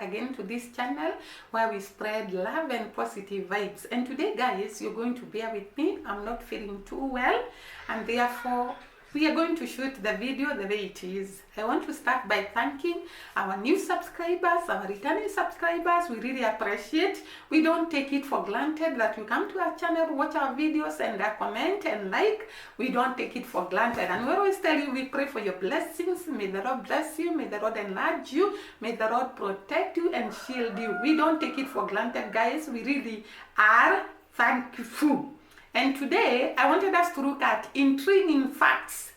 again to this channel where we spread love and positive vibes. And today, guys, you're going to bear with me. I'm not feeling too well, and therefore we are going to shoot the video the way it is. I want to start by thanking our new subscribers, our returning subscribers. We really appreciate. We don't take it for granted that you come to our channel, watch our videos, and comment and like. We don't take it for granted. And we always tell you we pray for your blessings. May the Lord bless you. May the Lord enlarge you. May the Lord protect you and shield you. We don't take it for granted, guys. We really are thankful. And today, I wanted us to look at intriguing facts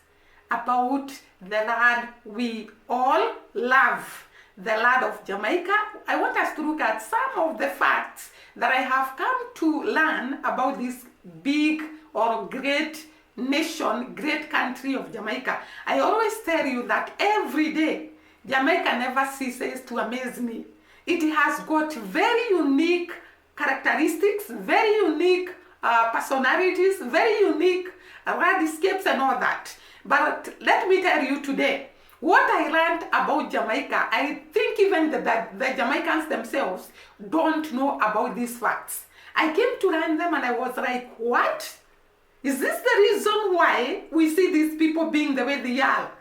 about the land we all love, the land of Jamaica. I want us to look at some of the facts that I have come to learn about this big or great nation, great country of Jamaica. I always tell you that every day, Jamaica never ceases to amaze me. It has got very unique characteristics, very unique personalities, very unique landscapes and all that. But let me tell you today, what I learned about Jamaica, I think even the Jamaicans themselves don't know about these facts. I came to learn them and I was like, what? Is this the reason why we see these people being the way they are?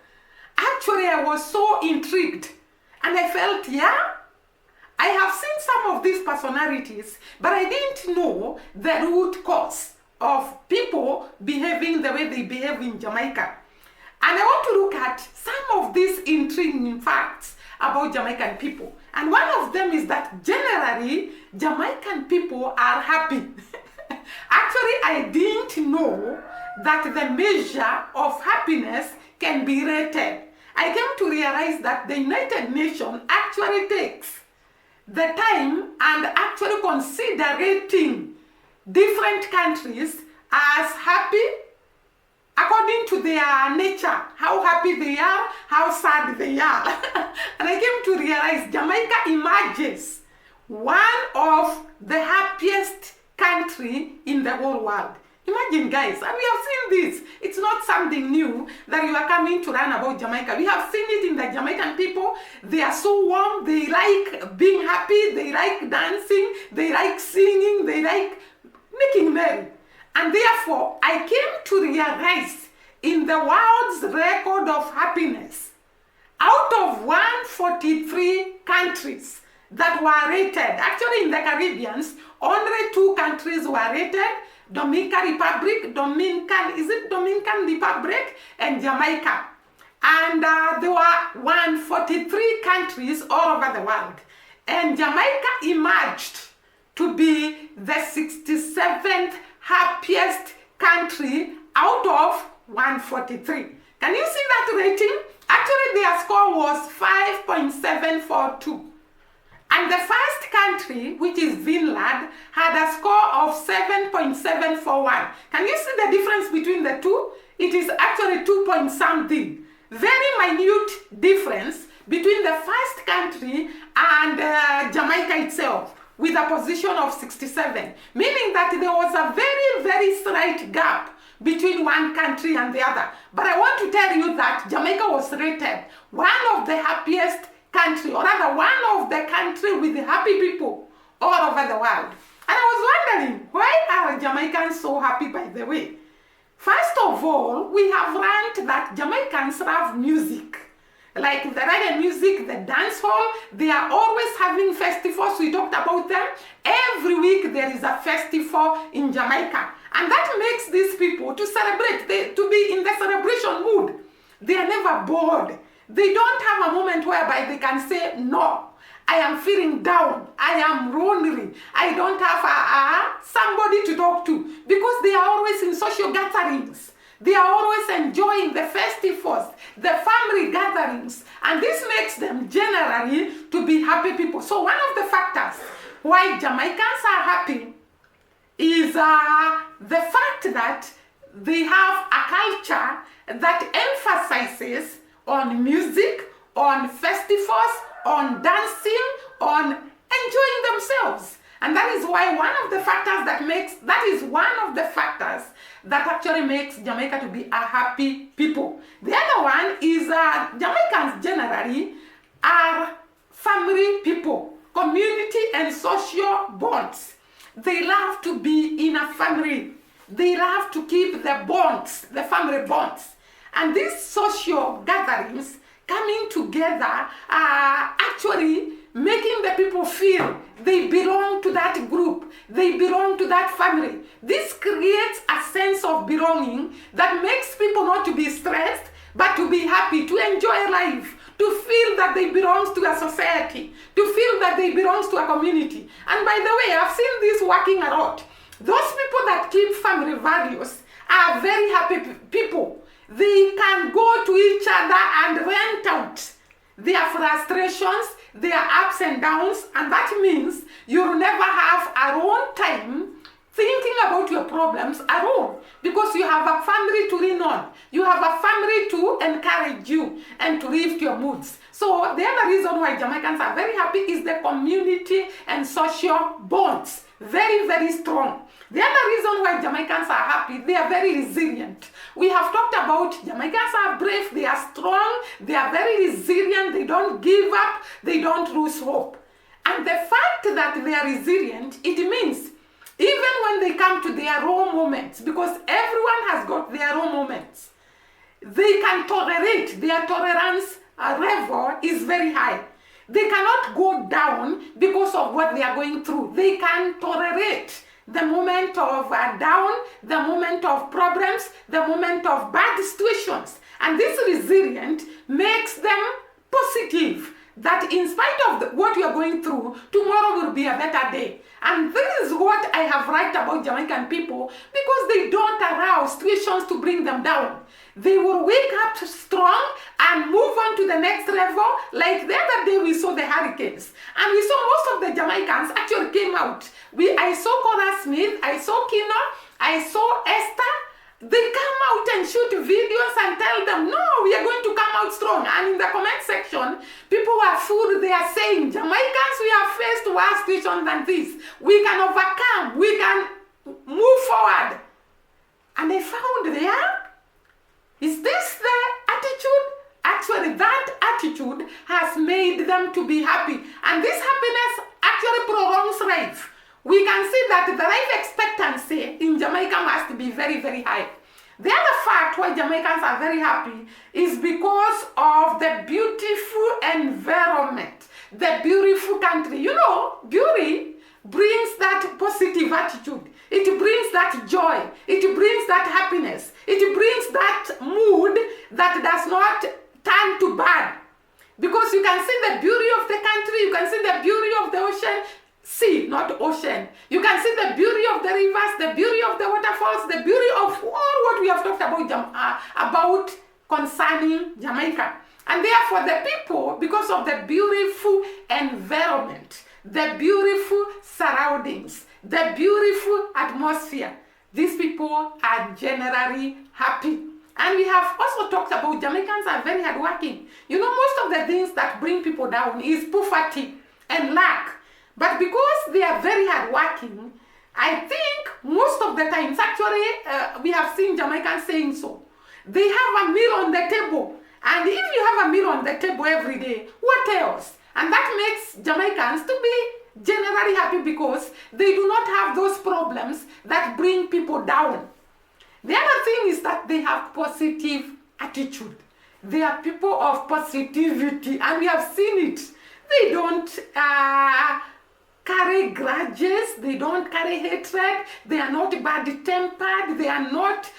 Actually, I was so intrigued and I felt, yeah, I have seen some of these personalities, but I didn't know the root cause of people behaving the way they behave in Jamaica. And I want to look at some of these intriguing facts about Jamaican people. And one of them is that generally, Jamaican people are happy. Actually, I didn't know that the measure of happiness can be rated. I came to realize that the United Nations actually takes the time and actually considering different countries as happy according to their nature, how happy they are, how sad they are. And I came to realize Jamaica emerges one of the happiest country in the whole world. Imagine, guys, and we have seen this. It's not something new that you are coming to learn about Jamaica. We have seen it in the Jamaican people. They are so warm. They like being happy. They like dancing. They like singing. They like making merry. And therefore, I came to realize in the world's record of happiness, out of 143 countries that were rated, actually in the Caribbean, only 2 countries were rated, Dominican Republic and Jamaica. And there were 143 countries all over the world. And Jamaica emerged to be the 67th happiest country out of 143. Can you see that rating? Actually, their score was 5.742. And the first country, which is Finland, had a score of 7.741. Can you see the difference between the two? It is actually 2 point something. Very minute difference between the first country and Jamaica itself, with a position of 67, meaning that there was a very, very slight gap between one country and the other. But I want to tell you that Jamaica was rated one of the happiest country, or rather one of the country with happy people all over the world. And I was wondering, why are Jamaicans so happy, by the way? First of all, we have learned that Jamaicans love music. Like the reggae music, the dance hall, they are always having festivals. We talked about them. Every week there is a festival in Jamaica. And that makes these people to celebrate, to be in the celebration mood. They are never bored. They don't have a moment whereby they can say, no, I am feeling down, I am lonely, I don't have somebody to talk to, because they are always in social gatherings. They are always enjoying the festivals, the family gatherings, and this makes them generally to be happy people. So one of the factors why Jamaicans are happy is the fact that they have a culture that emphasizes on music, on festivals, on dancing, on enjoying themselves. And that is why one of the factors that actually makes Jamaica to be a happy people. The other one is Jamaicans generally are family people. community and social bonds. They love to be in a family. They love to keep the bonds, the family bonds. And these social gatherings coming together are actually making the people feel they belong to that group, they belong to that family. This creates a sense of belonging that makes people not to be stressed, but to be happy, to enjoy life, to feel that they belong to a society, to feel that they belong to a community. And by the way, I've seen this working a lot. Those people that keep family values are very happy people. They can go to each other and rent out their frustrations, their ups and downs, and that means you'll never have alone time thinking about your problems alone, because you have a family to lean on. You have a family to encourage you and to lift your moods. So the other reason why Jamaicans are very happy is the community and social bonds. Very, very strong. The other reason why Jamaicans are happy, they are very resilient. We have talked about Jamaicans are brave, they are strong, they are very resilient, they don't give up, they don't lose hope. And the fact that they are resilient, it means even when they come to their own moments, because everyone has got their own moments, they can tolerate, their tolerance level is very high. They cannot go down because of what they are going through. They can tolerate the moment of down, the moment of problems, the moment of bad situations. And this resilience makes them positive, that in spite of what you are going through, tomorrow will be a better day. And this is what I have liked about Jamaican people, because they don't allow situations to bring them down. They will wake up strong and move on to the next level. Like the other day we saw the hurricanes, and we saw most of the Jamaicans actually came out. I saw Cora Smith, I saw Kino, I saw Esther. They come out and shoot videos and tell them, no, we are going to come out strong. And in the comment section, people were full. They are saying, Jamaicans, we have faced worse situations than this. We can overcome. We can move forward. And I found there, is this the attitude? Actually, that attitude has made them to be happy. And this happiness actually prolongs life. We can see that the life expectancy in Jamaica must be very, very high. The other fact why Jamaicans are very happy is because of the beautiful environment, the beautiful country. You know, beauty brings that positive attitude. It brings that joy. It brings that happiness. It brings that mood that does not turn to bad. Because you can see the beauty of the country, you can see the beauty of the ocean. Sea, not ocean. You can see the beauty of the rivers, the beauty of the waterfalls, the beauty of all what we have talked about concerning Jamaica. And therefore the people, because of the beautiful environment, the beautiful surroundings, the beautiful atmosphere, these people are generally happy. And we have also talked about Jamaicans are very hardworking. You know, most of the things that bring people down is poverty and lack. But because they are very hardworking, I think most of the times, actually, we have seen Jamaicans saying so. They have a meal on the table. And if you have a meal on the table every day, what else? And that makes Jamaicans to be generally happy because they do not have those problems that bring people down. The other thing is that they have positive attitude. They are people of positivity, and we have seen it. They don't carry grudges, they don't carry hatred, they are not bad-tempered, they are not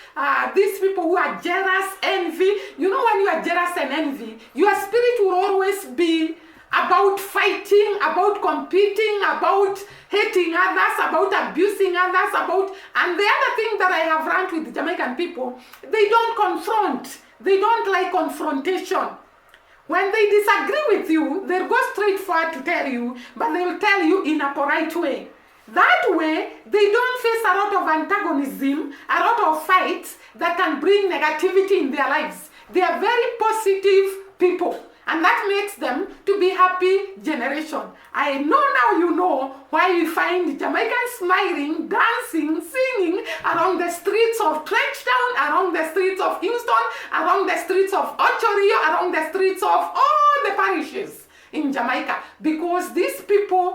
these people who are jealous, envy. You know, when you are jealous and envy, your spirit will always be about fighting, about competing, about hating others, about abusing others, and the other thing that I have learned with Jamaican people, they don't confront, they don't like confrontation. When they disagree with you, they'll go straight forward to tell you, but they will tell you in a polite way. That way, they don't face a lot of antagonism, a lot of fights that can bring negativity in their lives. They are very positive people, and that makes them to be happy generation. I know now you know why you find Jamaicans smiling, dancing, singing around the streets of Trenchtown, around the streets of Houston, around the streets of Ocho Rio, around the streets of all the parishes in Jamaica. Because these people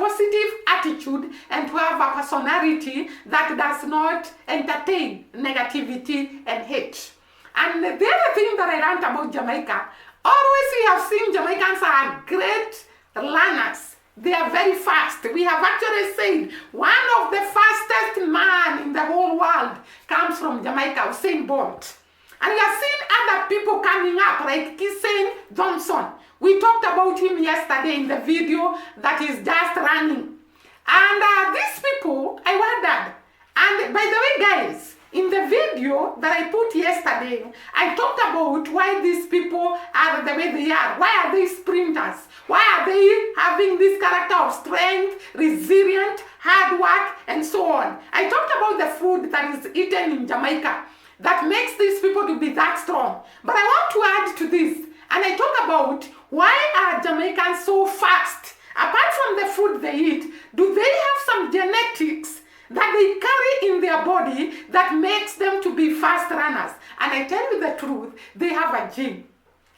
positive attitude and to have a personality that does not entertain negativity and hate. And the other thing that I learned about Jamaica, always we have seen Jamaicans are great learners. They are very fast. We have actually said one of the fastest man in the whole world comes from Jamaica, Usain Bolt. And we have seen other people coming up like Kissen Johnson. We talked about him yesterday in the video that is just running. And these people, I wondered. And by the way, guys, in the video that I put yesterday, I talked about why these people are the way they are. Why are they sprinters? Why are they having this character of strength, resilient, hard work, and so on? I talked about the food that is eaten in Jamaica that makes these people to be that strong. But I want to add to this, and I talk about why are Jamaicans so fast? Apart from the food they eat, do they have some genetics that they carry in their body that makes them to be fast runners? And I tell you the truth, they have a gene.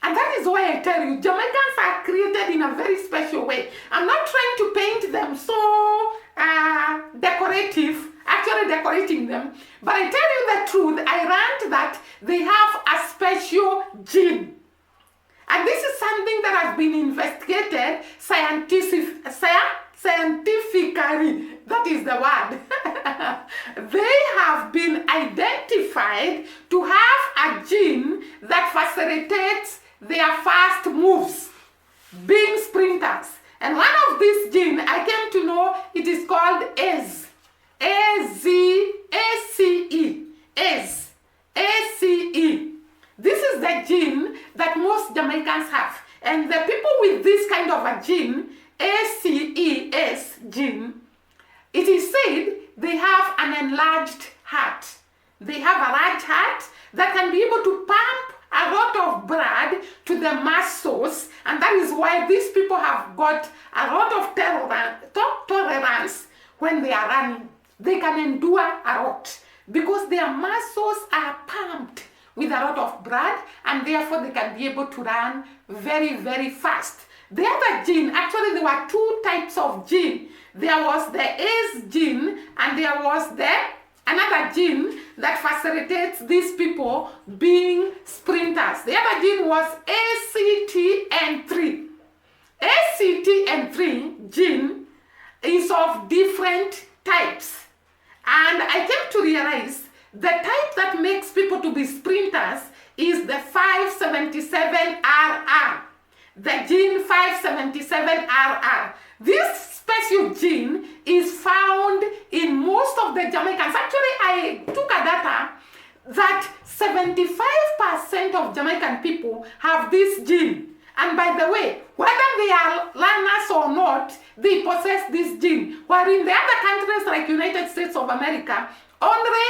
And that is why I tell you, Jamaicans are created in a very special way. I'm not trying to paint them so decorative, actually decorating them, but I tell you the truth, I learned that they have a special gene. And this is something that has been investigated scientifically. That is the word. They have been identified to have a gene that facilitates their fast moves, being sprinters. And one of these genes, I came to know, it is called ACE. ACE. This is the gene that most Jamaicans have. And the people with this kind of a gene, ACE gene, it is said they have an enlarged heart. They have a large heart that can be able to pump a lot of blood to the muscles, and that is why these people have got a lot of tolerance when they are running. They can endure a lot because their muscles are pumped with a lot of blood, and therefore they can be able to run very, very fast. The other gene, actually there were two types of gene. There was the ACE gene, and there was another gene that facilitates these people being sprinters. The other gene was ACTN3. ACTN3 gene is of different types. And I came to realize the type that makes people to be sprinters is the 577RR. The gene 577RR. This special gene is found in most of the Jamaicans. Actually, I took a data that 75% of Jamaican people have this gene. And by the way, whether they are learners or not, they possess this gene. While in the other countries like United States of America, only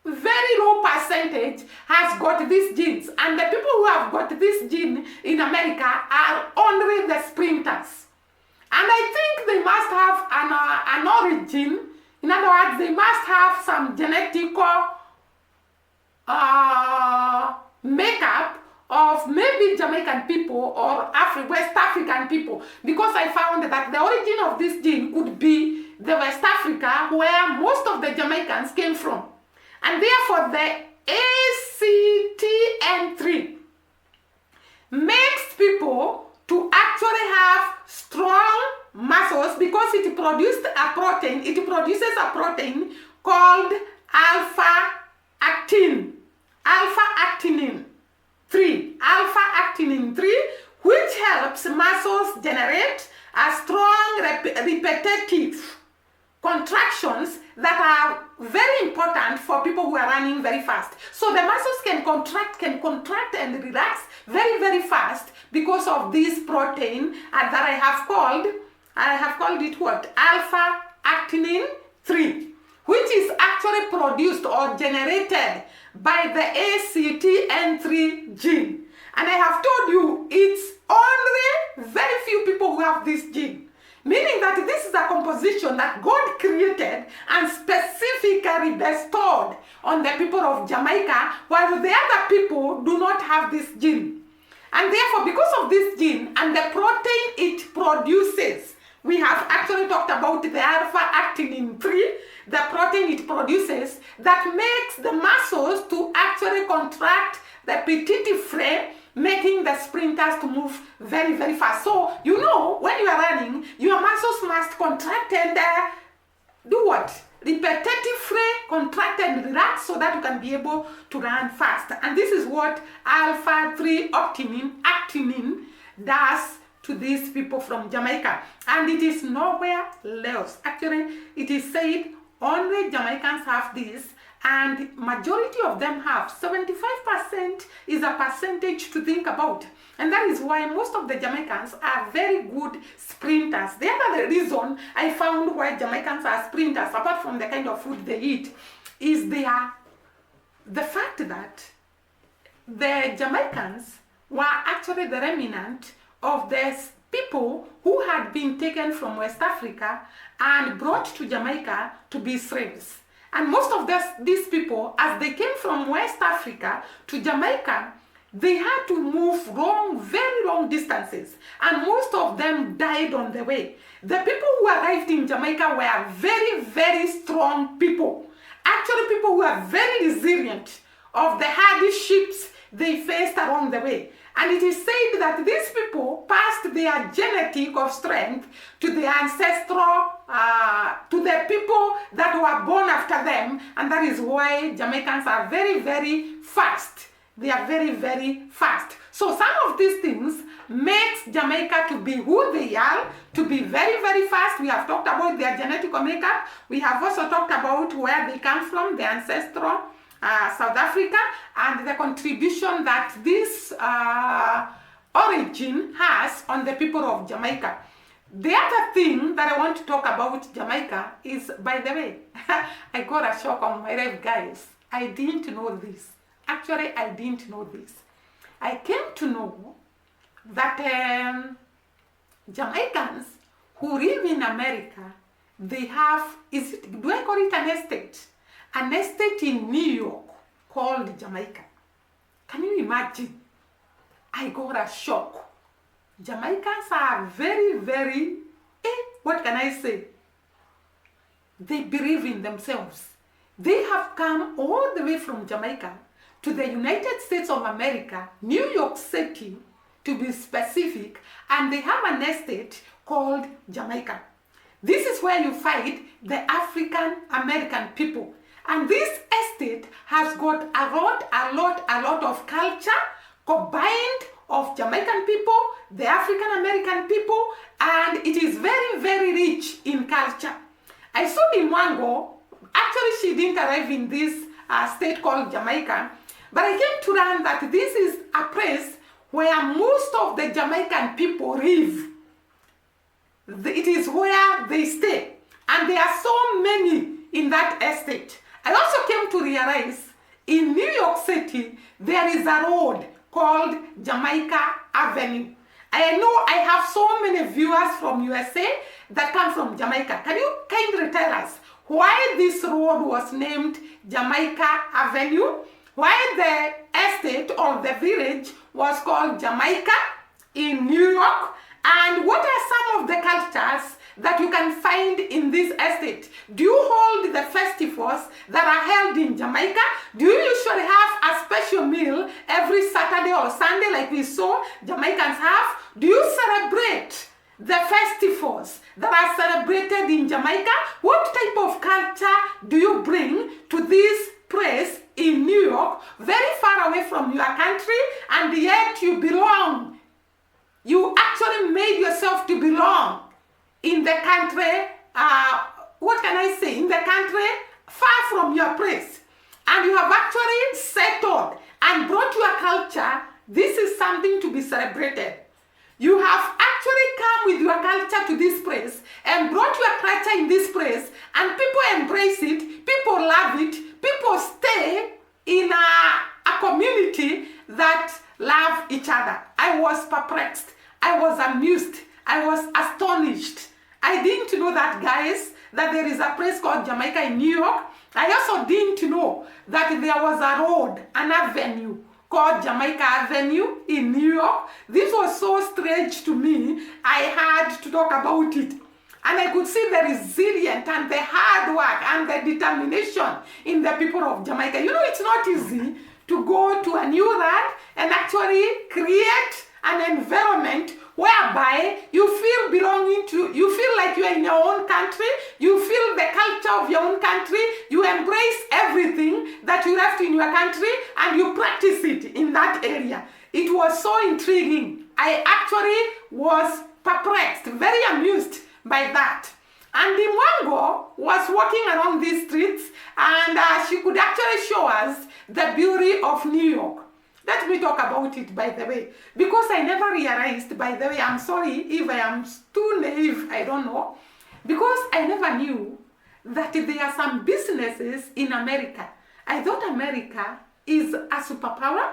very low percentage has got these genes. And the people who have got this gene in America are only the sprinters. And I think they must have an origin. In other words, they must have some genetical makeup of maybe Jamaican people or West African people, because I found that the origin of this gene could be the West Africa where most of the Jamaicans came from. And therefore the ACTN3 makes people to actually have strong muscles because it produces a protein called alpha-actinin 3, which helps muscles generate a strong repetitive contractions that are very important for people who are running very fast. So the muscles can contract and relax very, very fast because of this protein that I have called it what? Alpha-actinin 3, which is actually produced or generated by the ACTN3 gene. And I have told you it's only very few people who have this gene. Meaning that this is a composition that God created and specifically bestowed on the people of Jamaica, while the other people do not have this gene. And therefore, because of this gene and the protein it produces, We have actually talked about the alpha-actinin 3, the protein it produces that makes the muscles to actually contract the petit frein, making the sprinters to move very, very fast. So, you know, when you are running, your muscles must contract and do what? Repetitive frein, contract and relax so that you can be able to run fast. And this is what alpha-3 actinin does to these people from Jamaica. And it is nowhere else. Actually, it is said only Jamaicans have this, and majority of them have. 75% is a percentage to think about. And that is why most of the Jamaicans are very good sprinters. The other reason I found why Jamaicans are sprinters, apart from the kind of food they eat, is the fact that the Jamaicans were actually the remnant of the people who had been taken from West Africa and brought to Jamaica to be slaves. And most of these people, as they came from West Africa to Jamaica, they had to move very long distances, and most of them died on the way. The people who arrived in Jamaica were very, very strong people. Actually, people who are very resilient of the hardships they faced along the way. And it is said that these people passed their genetic of strength to the ancestral, to the people that were born after them. And that is why Jamaicans are very, very fast. They are very, very fast. So some of these things makes Jamaica to be who they are, to be very, very fast. We have talked about their genetic makeup. We have also talked about where they come from, the ancestral South Africa, and the contribution that this origin has on the people of Jamaica. The other thing that I want to talk about Jamaica is, by the way, I got a shock on my life, guys. I didn't know this. Actually, I didn't know this. I came to know that Jamaicans who live in America, they have, do I call it an estate? An estate in New York called Jamaica. Can you imagine? I got a shock. Jamaicans are very, very, what can I say? They believe in themselves. They have come all the way from Jamaica to the United States of America, New York City, to be specific, and they have an estate called Jamaica. This is where you find the African American people. And this estate has got a lot of culture combined of Jamaican people, the African American people, and it is very, very rich in culture. I saw Dee Mwango. Actually, she didn't arrive in this state called Jamaica, but I came to learn that this is a place where most of the Jamaican people live. It is where they stay, and there are so many in that estate. I also came to realize in New York City, there is a road called Jamaica Avenue. I know I have so many viewers from USA that come from Jamaica. Can you kindly tell us why this road was named Jamaica Avenue? Why the estate or the village was called Jamaica in New York? And what are some of the cultures that you can find in this estate? Do you hold the festivals that are held in Jamaica? Do you usually have a special meal every Saturday or Sunday like we saw Jamaicans have? Do you celebrate the festivals that are celebrated in Jamaica? What type of culture do you bring to this place in New York, very far away from your country, and yet you belong? You actually made yourself to belong in the country, what can I say, in the country far from your place. And you have actually settled and brought your culture. This is something to be celebrated. You have actually come with your culture to this place and brought your culture in this place, and people embrace it, people love it, people stay in a community that love each other. I was perplexed. I was amused. I was astonished. I didn't know that, guys, that there is a place called Jamaica in New York. I also didn't know that there was a road, an avenue called Jamaica Avenue in New York. This was so strange to me. I had to talk about it. And I could see the resilience and the hard work and the determination in the people of Jamaica. You know, it's not easy to go to a new land and actually create an environment whereby you feel belonging to, you feel like you are in your own country, you feel the culture of your own country, you embrace everything that you left in your country and you practice it in that area. It was so intriguing. I actually was perplexed, very amused by that. And Dee Mwango was walking around these streets and she could actually show us the beauty of New York. Let me talk about it, by the way, because I never realized, by the way, I'm sorry if I am too naive, I don't know, because I never knew that there are some businesses in America. I thought America is a superpower,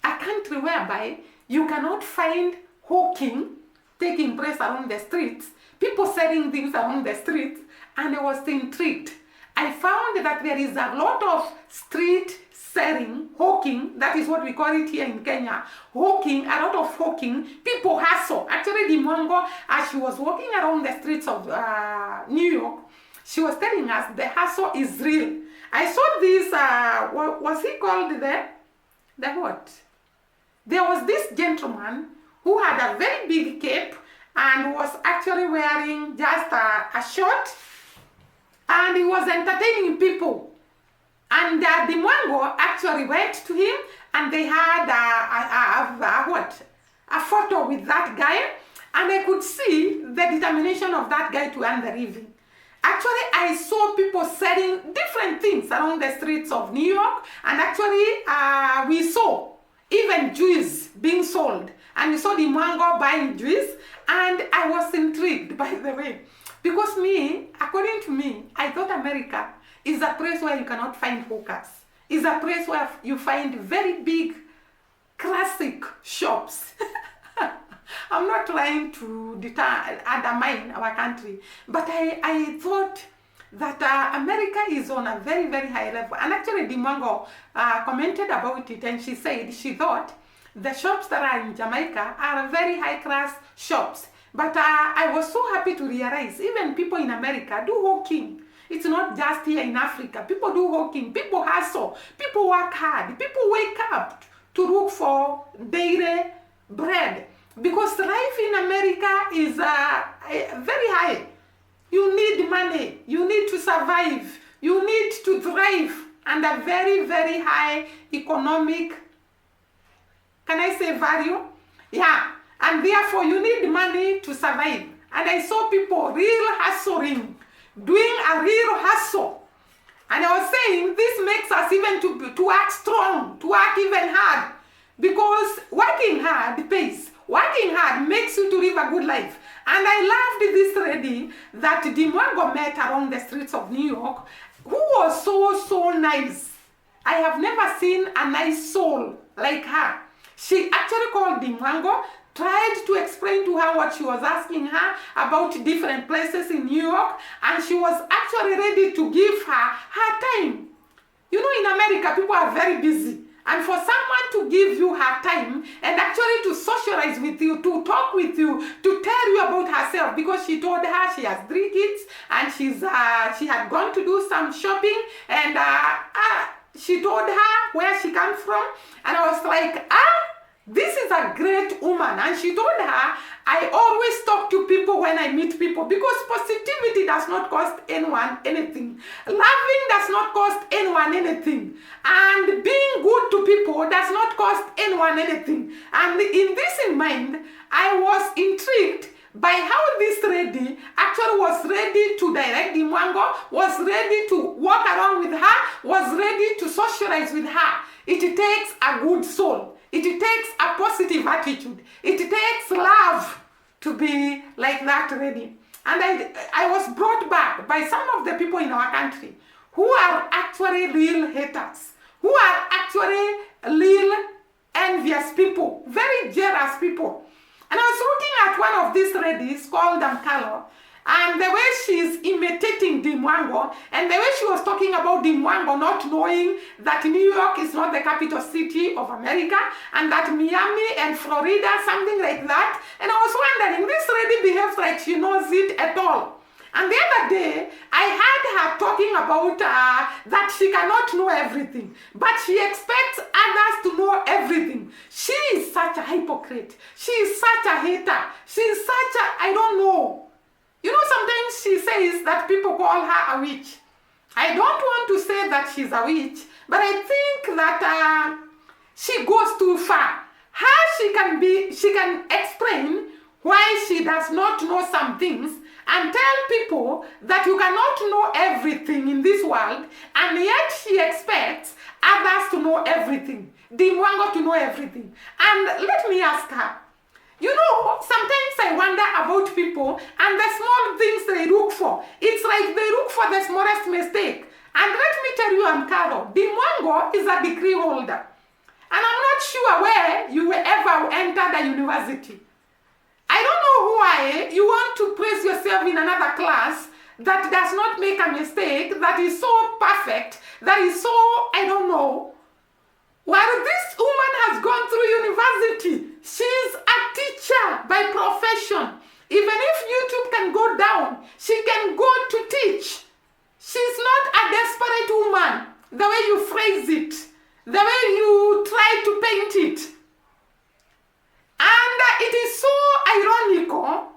a country whereby you cannot find hawking taking place around the streets, people selling things around the streets, and I was intrigued. I found that there is a lot of street selling, hawking, that is what we call it here in Kenya, hawking, a lot of hawking, people hustle. Actually, Dee Mwango, as she was walking around the streets of New York, she was telling us the hustle is real. I saw this, what was he called the what? There was this gentleman who had a very big cape and was actually wearing just a shirt, and he was entertaining people. And Dee Mwango actually went to him and they had a photo with that guy, and I could see the determination of that guy to earn the living. Actually, I saw people selling different things around the streets of New York, and actually we saw even juice being sold, and we saw Dee Mwango buying juice, and I was intrigued, by the way, because me, according to me, I thought America is a place where you cannot find hookers. It's a place where you find very big, classic shops. I'm not trying to undermine our country, but I thought that America is on a very, very high level. And actually, Dee Mwango commented about it, and she said she thought the shops that are in Jamaica are very high-class shops. But I was so happy to realize even people in America do hawking. It's not just here in Africa. People do hawking, people hustle, people work hard, people wake up to look for daily bread. Because life in America is very high. You need money, you need to survive, you need to thrive, and a very, very high economic, can I say value? Yeah, and therefore you need money to survive. And I saw people real hustling, doing a real hustle. And I was saying this makes us even to work strong, to work even hard, because working hard pays. Working hard makes you to live a good life. And I loved this lady that Dee Mwango met around the streets of New York, who was so nice. I have never seen a nice soul like her. She actually called Dee Mwango, tried to explain to her what she was asking her about different places in New York, and she was actually ready to give her time. You know, in America, people are very busy. And for someone to give you her time and actually to socialize with you, to talk with you, to tell you about herself, because she told her she has 3 kids and she had gone to do some shopping, and she told her where she comes from, and I was like, this is a great woman. And she told her, I always talk to people when I meet people, because positivity does not cost anyone anything. Loving does not cost anyone anything. And being good to people does not cost anyone anything. And in this in mind, I was intrigued by how this lady actually was ready to direct Dee Mwango, was ready to walk around with her, was ready to socialize with her. It takes a good soul. It takes a positive attitude. It takes love to be like that lady. And I was brought back by some of the people in our country who are actually real haters, who are actually real envious people, very jealous people. And I was looking at one of these ladies called Carlo, and the way she's imitating Dee Mwango, and the way she was talking about Dee Mwango not knowing that New York is not the capital city of America, and that Miami and Florida, something like that. And I was wondering, this lady behaves like she knows it at all. And the other day, I heard her talking about that she cannot know everything, but she expects others to know everything. She is such a hypocrite. She is such a hater. She is such a, I don't know. You know, sometimes she says that people call her a witch. I don't want to say that she's a witch, but I think that she goes too far. She can explain why she does not know some things and tell people that you cannot know everything in this world, and yet she expects others to know everything. Dee Mwango to know everything. And let me ask her, you know, sometimes I wonder about people and the small things they look for. It's like they look for the smallest mistake. And let me tell you, I'm Carol. Dee Mwango is a degree holder. And I'm not sure where you will ever enter the university. I don't know why you want to place yourself in another class that does not make a mistake, that is so perfect, that is so, I don't know. While this woman has gone through university, she's a teacher by profession. Even if YouTube can go down, she can go to teach. She's not a desperate woman, the way you phrase it, the way you try to paint it. And it is so ironical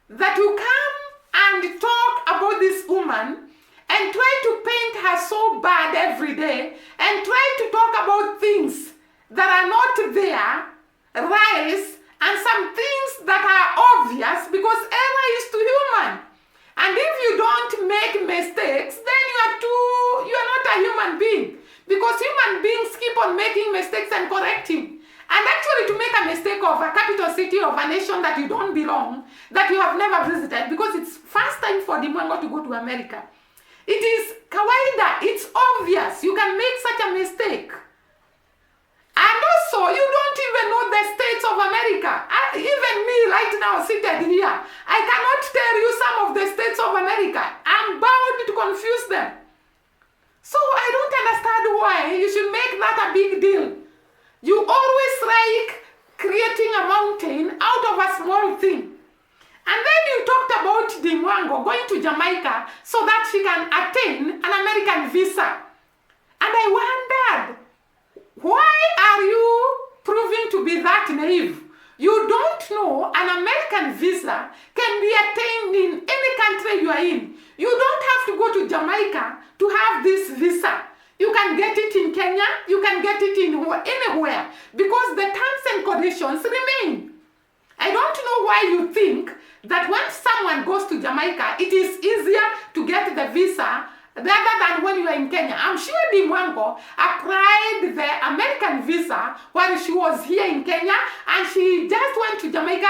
that you come and talk about this woman and try to paint her so bad every day and try to talk about things that are not there, lies, and some things that are obvious because error is too human. And if you don't make mistakes, then you are not a human being, because human beings keep on making mistakes and correcting. And actually, to make a mistake of a capital city of a nation that you don't belong, that you have never visited, because it's first time for Dee Mwango to go to America. It is kawaida, it's obvious, you can make such a mistake. And also, you don't even know the states of America. Even me right now seated here, I cannot tell you some of the states of America. I'm bound to confuse them. So I don't understand why you should make that a big deal. You always like creating a mountain out of a small thing. And then you talked about Dee Mwango going to Jamaica so that she can attain an American visa. And I wondered, why are you proving to be that naive? You don't know an American visa can be attained in any country you are in. You don't have to go to Jamaica to have this visa. You can get it in Kenya, you can get it in anywhere, because the terms and conditions remain. I don't know why you think that when someone goes to Jamaica, it is easier to get the visa rather than when you are in Kenya. I'm sure Dee Mwango applied the American visa while she was here in Kenya, and she just went to Jamaica,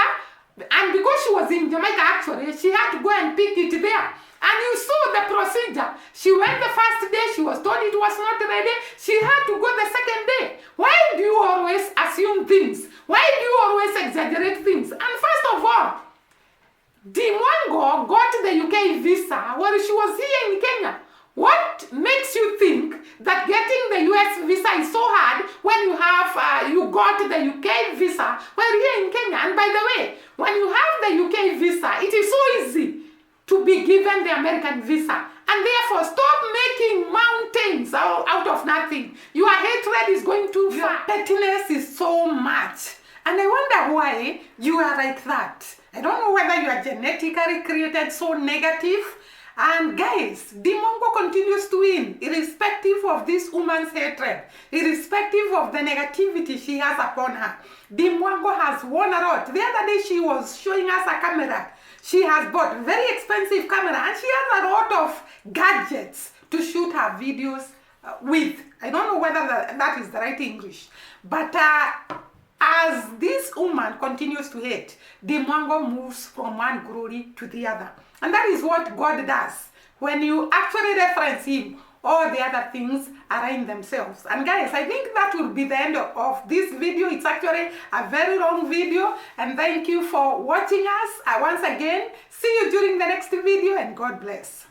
and because she was in Jamaica actually, she had to go and pick it there. And you saw the procedure. She went the first day, she was told it was not ready, she had to go the second day. Why do you always assume things? Why do you always exaggerate things? And first of all, Dee Mwango got the UK visa while she was here in Kenya. What makes you think that getting the US visa is so hard when you got the UK visa while here in Kenya? And by the way, when you have the UK visa, it is so easy to be given the American visa. And therefore, stop making mountains out of nothing. Your hatred is going too far. Your pettiness is so much. And I wonder why you are like that. I don't know whether you are genetically created so negative. And guys, Dee Mwango continues to win, irrespective of this woman's hatred, irrespective of the negativity she has upon her. Dee Mwango has won a lot. The other day she was showing us a camera. She has bought very expensive camera, and she has a lot of gadgets to shoot her videos with. I don't know whether that is the right English. But as this woman continues to hate, Dee Mwango moves from one glory to the other. And that is what God does. When you actually reference him, all the other things align themselves. And guys, I think that will be the end of this video. It's actually a very long video. And thank you for watching us. Once again, see you during the next video, and God bless.